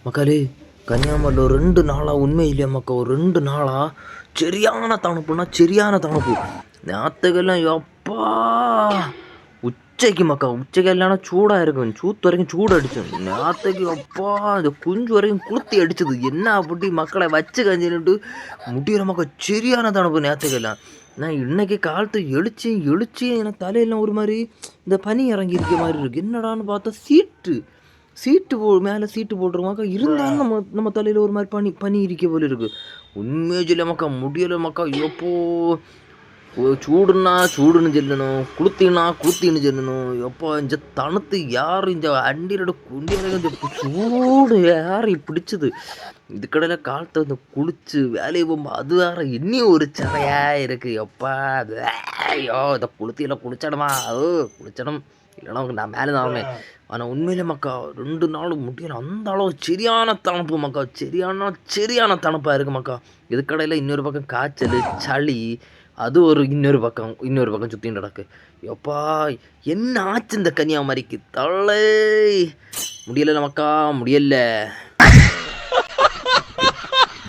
மக்களே, கன்னியாகுமரியில் ஒரு 2 நாளா உண்மையிலேயே மக்கா ஒரு 2 நாளா சரியான தணுப்புன்னா சரியான தணுப்பு. நேற்றுக்கெல்லாம் எப்பா உச்சைக்கு மக்கா உச்சைக்கு இல்லைன்னா சூடாக இருக்கும். சூத்து வரைக்கும் சூடு அடிச்சோம். நேற்றுக்கு அப்பா இந்த குஞ்சு வரைக்கும் குளுத்தி அடிச்சது. என்ன அப்படி மக்களை வச்சு கஞ்சின்னுட்டு முடிகிற மக்கா சரியான தணுப்பு நேற்றுக்கெல்லாம். நான் இன்னைக்கு காலத்தை எழுச்சி எனக்கு தலையெல்லாம் ஒரு மாதிரி இந்த பனி இறங்கி இருக்க மாதிரி இருக்குது. என்னடான்னு பார்த்தா சீட்டு மேலே சீட்டு போட்டுருமாக்கா. இருந்தாலும் நம்ம தலையில் ஒரு மாதிரி பனி பனி இருக்க போல இருக்குது. உண்மையிலே மக்கா முடியலை மக்கா. எப்போ சூடுன்னு சொல்லணும், குளுத்தின்னு சொல்லணும். எப்போ இந்த தணுத்து யார் இந்த அண்டியோட குண்டியோட சூடு யாரை பிடிச்சது. இதுக்கடையில் காலத்தை வந்து குளிச்சு வேலையை போகும்போது அது வேற இன்னும் ஒரு சதையாக இருக்குது. எப்பா ஐயோ இதை குளுத்தியில் குளிச்சிடமா குளிச்சிடும் இல்லைன்னா நான் மேலே தான். ஆனால் உண்மையிலே மக்கா 2 நாள் முடியல. அந்த அளவு சரியான தணுப்பு மக்கா. சரியான தணுப்பாக இருக்குது மக்கா. இதுக்கடையில் இன்னொரு பக்கம் காய்ச்சல் சளி அது இன்னொரு பக்கம் சுற்றின்னு நடக்கு. எப்பா என்ன ஆச்சு இந்த கன்னியாகுமரிக்கு தலை முடியலை மக்கா முடியல.